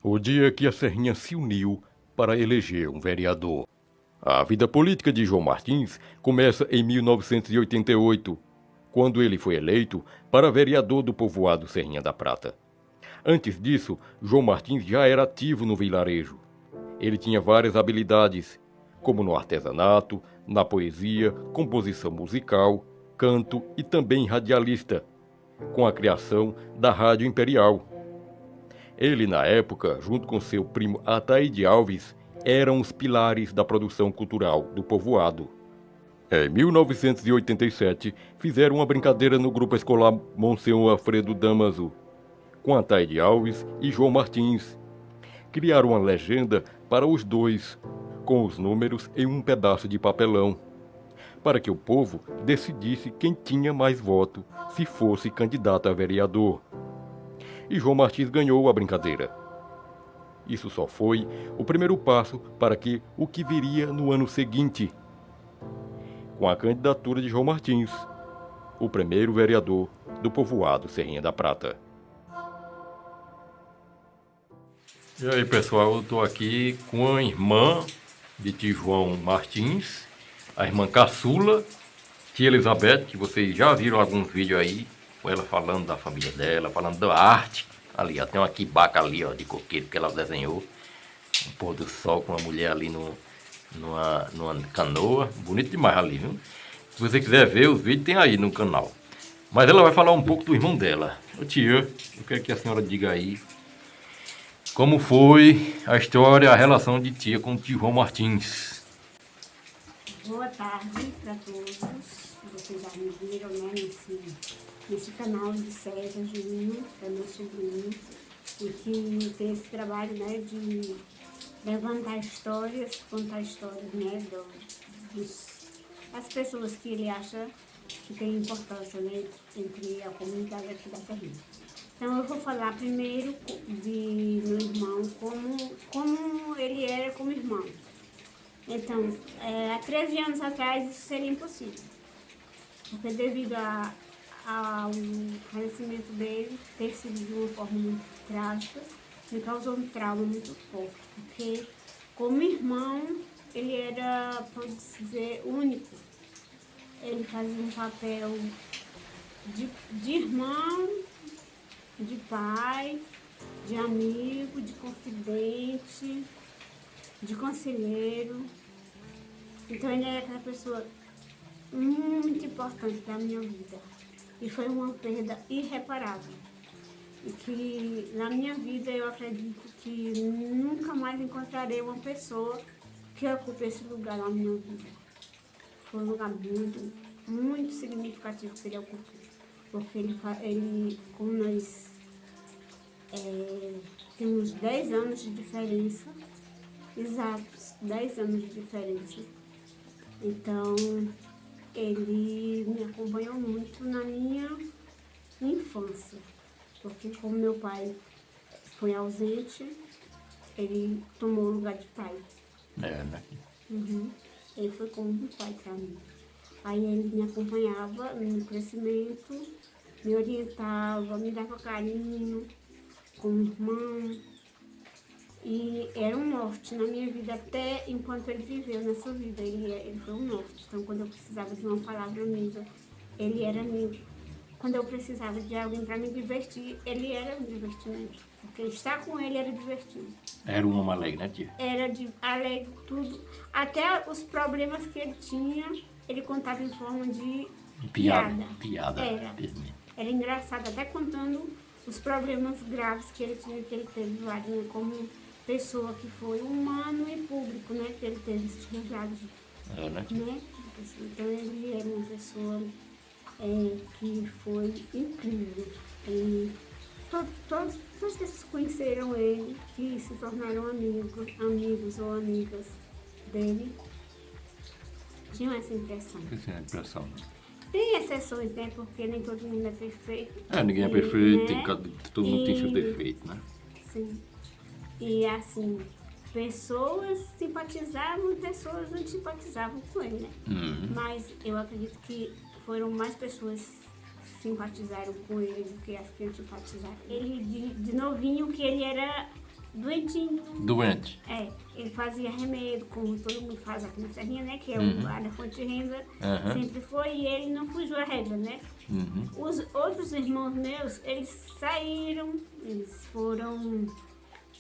O dia que a Serrinha se uniu para eleger um vereador. A vida política de João Martins começa em 1988, quando ele foi eleito para vereador do povoado Serrinha da Prata. Antes disso, João Martins já era ativo no vilarejo. Ele tinha várias habilidades, como no artesanato, na poesia, composição musical, canto e também radialista, com a criação da Rádio Imperial. Ele, na época, junto com seu primo Ataíde Alves, eram os pilares da produção cultural do povoado. Em 1987, fizeram uma brincadeira no grupo escolar Monsenhor Alfredo Damaso, com Ataíde Alves e João Martins. Criaram uma legenda para os dois, com os números em um pedaço de papelão, para que o povo decidisse quem tinha mais voto se fosse candidato a vereador. E João Martins ganhou a brincadeira. Isso só foi o primeiro passo para que o que viria no ano seguinte, com a candidatura de João Martins, o primeiro vereador do povoado Serrinha da Prata. E aí, pessoal, eu estou aqui com a irmã de tio João Martins, a irmã caçula, tia Elizabeth, que vocês já viram alguns vídeos aí, com ela falando da família dela, falando da arte. Ali, ó, tem uma quibaca ali, ó, de coqueiro que ela desenhou. Um pôr do sol com uma mulher ali numa canoa. Bonito demais ali, viu? Se você quiser ver os vídeos, tem aí no canal. Mas ela vai falar um pouco do irmão dela. Ô tia, eu quero que a senhora diga aí como foi a história, a relação de tia com o tio João Martins. Boa tarde para todos. Vocês já me viram, né, nesse canal de César Júnior, que é meu sobrinho, e que tem esse trabalho, né, de levantar histórias, contar histórias, né, das pessoas que ele acha que tem importância, né, entre a comunidade aqui da Serrinha. Então eu vou falar primeiro de meu irmão, como ele era como irmão. Então, há 13 anos atrás isso seria impossível, porque devido ao falecimento dele ter sido de uma forma muito trágica, me causou um trauma muito forte, porque como irmão ele era, pode-se dizer, único. Ele fazia um papel de irmão, de pai, de amigo, de confidente, de conselheiro. Então ele era aquela pessoa muito importante para a minha vida. E foi uma perda irreparável. E que na minha vida eu acredito que nunca mais encontrarei uma pessoa que ocupe esse lugar na minha vida. Foi um lugar muito significativo que ele ocupou. Porque ele como nós temos 10 anos de diferença, exatos 10 anos de diferença. Então, ele me acompanhou muito na minha infância, porque como meu pai foi ausente, ele tomou o lugar de pai. Né? Uhum. Ele foi como um pai para mim. Aí ele me acompanhava no crescimento, me orientava, me dava carinho como irmão. E era um norte na minha vida, até enquanto ele viveu nessa vida, ele foi um norte. Então, quando eu precisava de uma palavra amiga, ele era amigo. Quando eu precisava de alguém para me divertir, ele era um divertimento. Porque estar com ele era divertido. Era um homem alegre, né, tia? Era alegre, tudo. Até os problemas que ele tinha, ele contava em forma de piada. Era. Era engraçado, até contando os problemas graves que ele tinha, que ele teve lá, né, como pessoa que foi humano e público, né, que ele teve esse resgate, né? Então ele era uma pessoa que foi incrível. E todas as pessoas que conheceram ele, que se tornaram amigos ou amigas dele, tinham essa impressão. Essa é a impressão, né? Tem exceções, né? Porque nem todo mundo é perfeito. Ninguém é perfeito, né? todo mundo tem seu defeito, né? Sim. E assim, pessoas simpatizavam e pessoas antipatizavam com ele, né? Mas eu acredito que foram mais pessoas que simpatizaram com ele do que as que antipatizaram. Ele, de novinho, que ele era doentinho. Doente. Ele fazia remédio, como todo mundo faz aqui na Serrinha, né? Que é a fonte de renda, sempre foi, e ele não fugiu a regra, né? Os outros irmãos meus, eles saíram, eles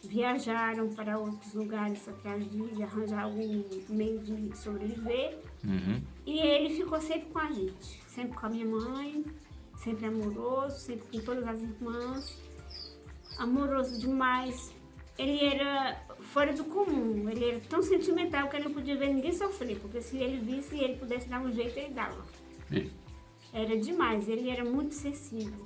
viajaram para outros lugares atrás de arranjar algum meio de sobreviver. E ele ficou sempre com a gente, sempre com a minha mãe, sempre amoroso, sempre com todas as irmãs, amoroso demais. Ele era fora do comum, ele era tão sentimental que ele não podia ver ninguém sofrer, porque se ele visse e ele pudesse dar um jeito, ele dava. Era demais, ele era muito sensível.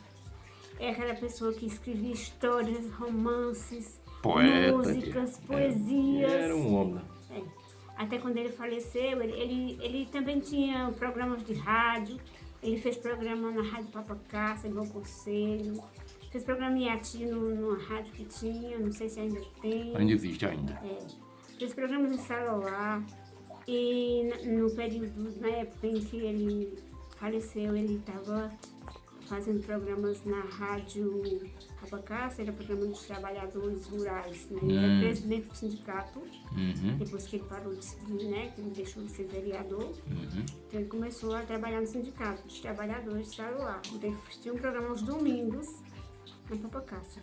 É aquela pessoa que escrevia histórias, romances, poeta, músicas, poesias. Era um homem. Até quando ele faleceu, ele também tinha programas de rádio. Ele fez programa na Rádio Papacassa, em Bom Conselho. Fez programa em Ati numa rádio que tinha, não sei se ainda tem. Ainda existe ainda. Fez programas em celular. E no período, na época em que ele faleceu, ele estava fazendo programas na Rádio Papacassa, era programa dos trabalhadores rurais, né? Ele era presidente do sindicato, depois que ele parou de seguir, né? Que ele deixou de ser vereador. Então ele começou a trabalhar no sindicato dos trabalhadores de celular. Então ele tinha um programa aos domingos na Papacassa.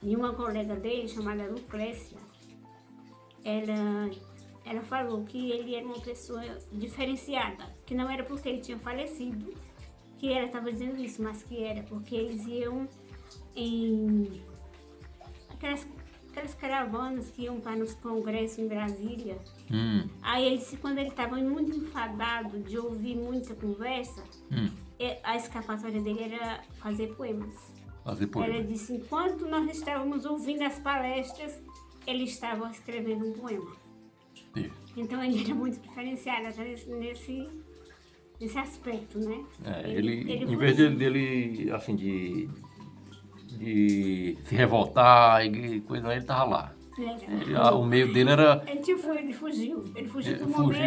E uma colega dele, chamada Lucrécia, ela falou que ele era uma pessoa diferenciada, que não era porque ele tinha falecido que ela estava dizendo isso, mas que era porque eles iam em aquelas caravanas que iam para os congressos em Brasília. Aí ele disse que quando ele estava muito enfadado de ouvir muita conversa, a escapatória dele era fazer poemas. Ela disse, enquanto nós estávamos ouvindo as palestras, ele estava escrevendo um poema. Então ele era muito diferenciado até nesse aspecto, né? Ele em vez dele assim, de se revoltar e coisa, ele estava lá. O meio dele era... Ele fugiu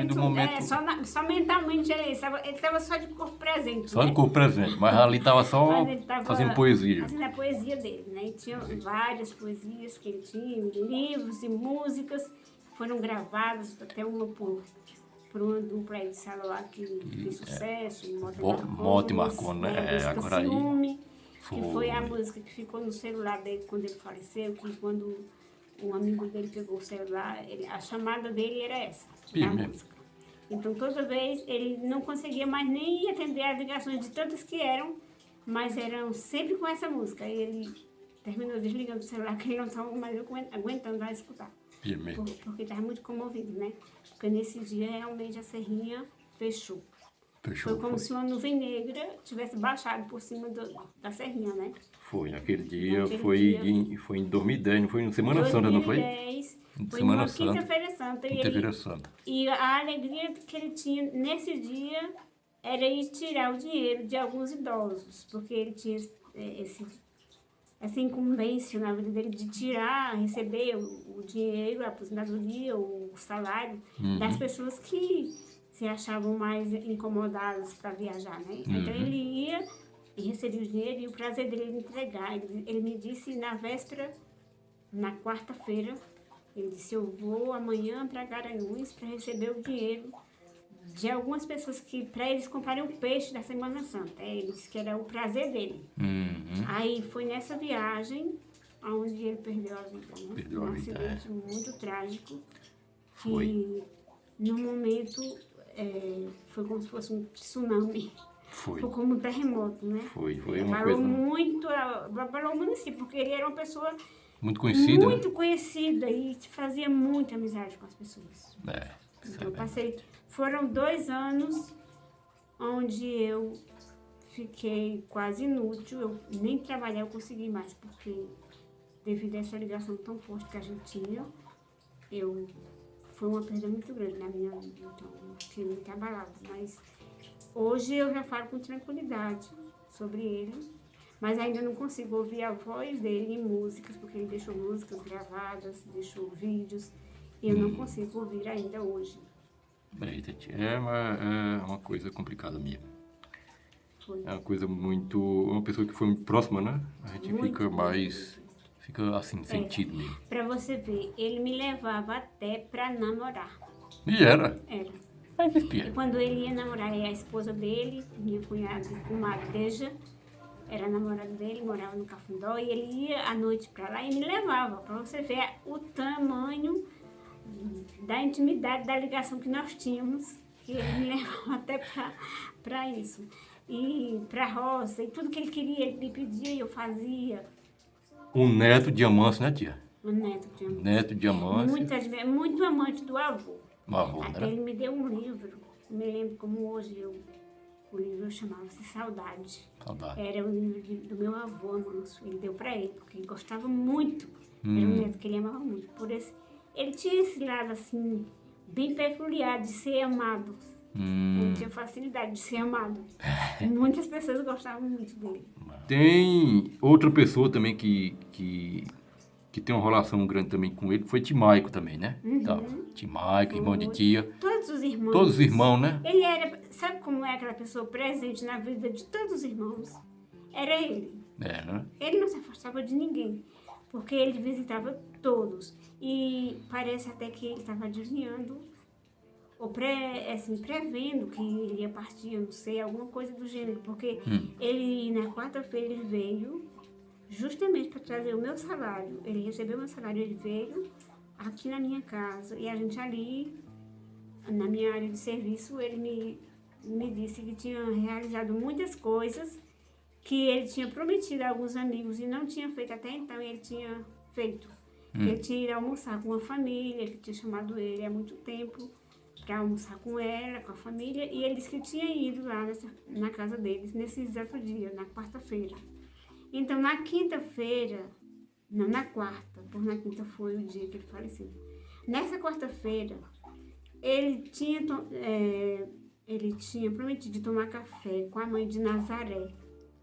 do momento. Só mentalmente ele estava só de corpo presente. Só de corpo presente, mas ali estava só fazendo poesia. Fazendo a poesia dele, né? E tinha várias poesias que ele tinha, livros e músicas foram gravadas, até uma por uma dupla aí de celular que fez sucesso, Mote Marconi, né? Agora aí. Que foi a música que ficou no celular dele quando ele faleceu, que quando um amigo dele pegou o celular, a chamada dele era essa, da música. Então toda vez ele não conseguia mais nem atender as ligações de tantas que eram, mas eram sempre com essa música. E ele terminou desligando o celular, que ele não estava mais aguentando a escutar. Porque estava muito comovido, né? Porque nesse dia realmente a Serrinha fechou. Foi como se uma nuvem negra tivesse baixado por cima da Serrinha, né? Foi, naquele dia, foi em 2010, não foi na Semana Santa, não foi? 2010, foi uma Quinta-feira Santa. Quinta-feira Santa. E a alegria que ele tinha nesse dia era ir tirar o dinheiro de alguns idosos, porque ele tinha essa incumbência na vida dele de receber o dinheiro, a aposentadoria, o salário das pessoas que se achavam mais incomodadas para viajar, né? Então ele ia e recebia o dinheiro e o prazer dele era entregar. Ele me disse na véspera, na quarta-feira, ele disse, eu vou amanhã para Garanhuns para receber o dinheiro de algumas pessoas que para eles comprarem o peixe da Semana Santa. Ele disse que era o prazer dele. Aí foi nessa viagem onde ele perdeu a vida, né? Um acidente muito trágico. Que no momento foi como se fosse um tsunami. Foi como um terremoto, né? Foi uma abalou coisa... muito, abalou o município, porque ele era uma pessoa muito conhecida. Muito conhecida e fazia muita amizade com as pessoas. Então, foram 2 anos onde eu fiquei quase inútil, eu nem trabalhar eu consegui mais, porque devido a essa ligação tão forte que a gente tinha, foi uma perda muito grande na minha vida, então eu fiquei muito abalada, mas hoje eu já falo com tranquilidade sobre ele, mas ainda não consigo ouvir a voz dele em músicas, porque ele deixou músicas gravadas, deixou vídeos, e eu não consigo ouvir ainda hoje. É uma coisa complicada mesmo. Foi. É uma coisa muito... Uma pessoa que foi muito próxima, né? A gente fica mais Fica assim, sentido mesmo. Pra você ver, ele me levava até pra namorar. E era. Era. Aí E despia. quando ele ia namorar, a esposa dele, minha cunhada, comadreja, era a namorada dele, morava no Cafundó, e ele ia à noite pra lá e me levava, pra você ver o tamanho da intimidade, da ligação que nós tínhamos, que ele me levava até pra isso. E pra roça, e tudo que ele queria, ele me pedia e eu fazia. Um neto de Amâncio, né, tia? O neto tinha Neto de Amâncio. muito amante do avô. Avô, Até né? ele me deu um livro, me lembro como hoje o livro chamava-se Saudade. Saudade. Era o livro do meu avô, Manso. Ele deu pra ele, porque ele gostava muito. Era um neto que ele amava muito. Ele tinha esse lado, assim, bem peculiar de ser amado. Ele tinha facilidade de ser amado. Muitas pessoas gostavam muito dele. Tem outra pessoa também que tem uma relação grande também com ele, foi Timaico também, né? Tá. Timaico, irmão de tia. Todos os irmãos. Todos os irmãos, né? Ele era, sabe como é aquela pessoa presente na vida de todos os irmãos? Era ele. É, né? Ele não se afastava de ninguém, porque ele visitava todos. E parece até que ele estava adivinhando, ou prevendo que ele ia partir, eu não sei, alguma coisa do gênero. Porque ele, na quarta-feira, ele veio justamente para trazer o meu salário. Ele recebeu o meu salário, ele veio aqui na minha casa. E a gente ali, na minha área de serviço, ele me disse que tinha realizado muitas coisas que ele tinha prometido a alguns amigos e não tinha feito até então, e ele tinha feito. Ele tinha ido almoçar com a família, ele tinha chamado ele há muito tempo para almoçar com ela, com a família, e ele disse que tinha ido lá na casa deles nesse exato dia, na quarta-feira. Então, na quinta-feira, não, na quarta, porque na quinta foi o dia que ele faleceu. Nessa quarta-feira, ele tinha prometido de tomar café com a mãe de Nazaré,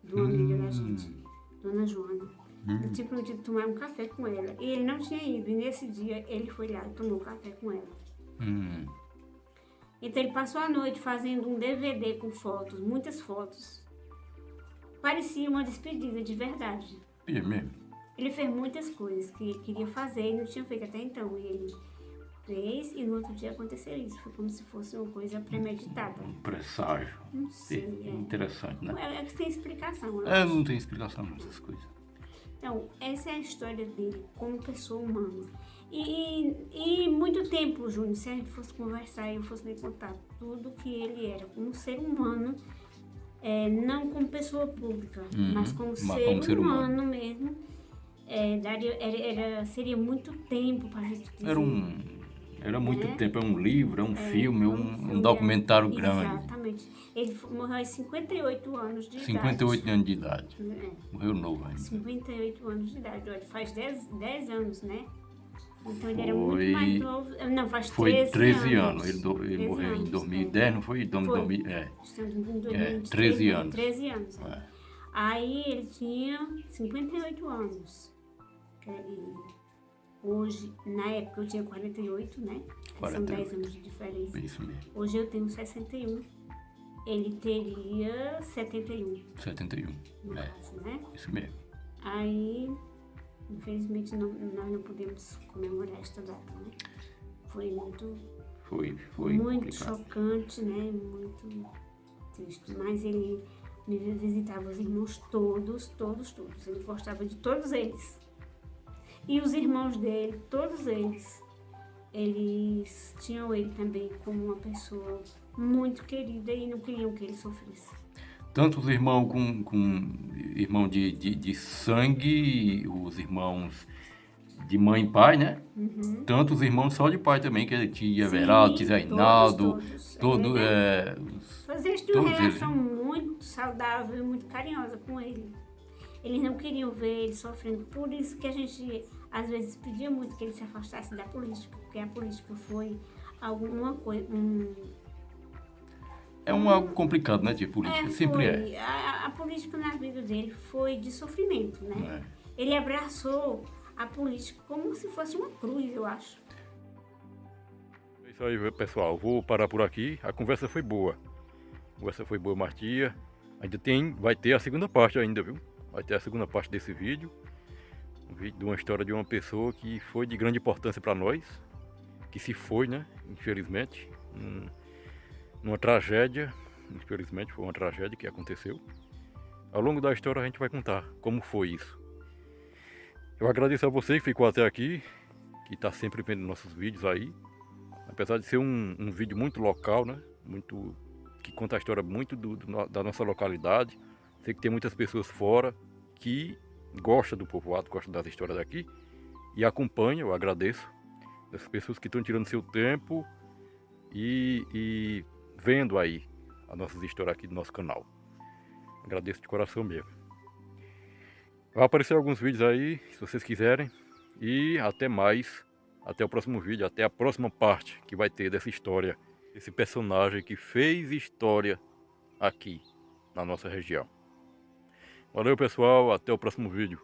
de uma amiga da gente, Dona Joana. Ele tinha prometido tomar um café com ela. E ele não tinha ido. E nesse dia ele foi lá e tomou café com ela. Então ele passou a noite fazendo um DVD com fotos, muitas fotos. Parecia uma despedida de verdade. É mesmo? Ele fez muitas coisas que ele queria fazer e não tinha feito até então. E ele fez e no outro dia aconteceu isso. Foi como se fosse uma coisa premeditada. Um presságio. Não sei. Interessante, né? É que sem explicação. Não tem explicação nessas coisas. Então, essa é a história dele como pessoa humana. E muito tempo, Júnior, se a gente fosse conversar e eu fosse me contar tudo que ele era como ser humano, não como pessoa pública, mas como ser humano mesmo, seria muito tempo para a gente dizer. Era muito tempo, é um livro, é um filme, um documentário grande. Exatamente. Ele morreu aos 58 anos de idade. 58 anos de idade. Morreu novo ainda. 58 anos de idade. Olha, faz 10 anos, né? Então ele era muito mais novo. Não, faz 13 anos. Ele morreu em 2010, não foi? Estamos em 2023, 13 anos. 13 anos. Aí ele tinha 58 anos. Hoje, na época eu tinha 48, né? 48. São 10 anos de diferença. Isso mesmo. Hoje eu tenho 61. Ele teria 71. 71. No caso, né? Isso mesmo. Aí, infelizmente, nós não podemos comemorar esta data, né? Foi muito complicado. Chocante, né? Muito triste. Mas ele me visitava os irmãos todos. Ele gostava de todos eles. E os irmãos dele, todos eles tinham ele também como uma pessoa muito querida e não queriam que ele sofresse. Tanto os irmãos com irmão de sangue, os irmãos de mãe e pai, né? Tanto os irmãos só de pai também, que é tia Everaldo, tia Reinaldo, todos. Mas eles tinham uma relação muito saudável e muito carinhosa com ele. Eles não queriam ver ele sofrendo, por isso que a gente às vezes pedia muito que ele se afastasse da política, porque a política foi alguma coisa. Algo complicado, né, de política? Sempre é. A política na vida dele foi de sofrimento, né? Ele abraçou a política como se fosse uma cruz, eu acho. É isso aí, pessoal. Vou parar por aqui. A conversa foi boa. Martia. Vai ter a segunda parte ainda, viu? Vai ter a segunda parte desse vídeo. Um vídeo de uma história de uma pessoa que foi de grande importância para nós, que se foi, né? Infelizmente, numa tragédia. Infelizmente, foi uma tragédia que aconteceu. Ao longo da história a gente vai contar como foi isso. Eu agradeço a você que ficou até aqui, que está sempre vendo nossos vídeos aí. Apesar de ser um vídeo muito local, né? Que conta a história muito da nossa localidade. Sei que tem muitas pessoas fora que gostam do povoado, gostam das histórias daqui e acompanham. Eu agradeço essas pessoas que estão tirando seu tempo e vendo aí as nossas histórias aqui do nosso canal. Agradeço de coração mesmo. Vai aparecer alguns vídeos aí, se vocês quiserem. E até mais. Até o próximo vídeo, até a próxima parte que vai ter dessa história. Esse personagem que fez história aqui na nossa região. Valeu, pessoal, até o próximo vídeo.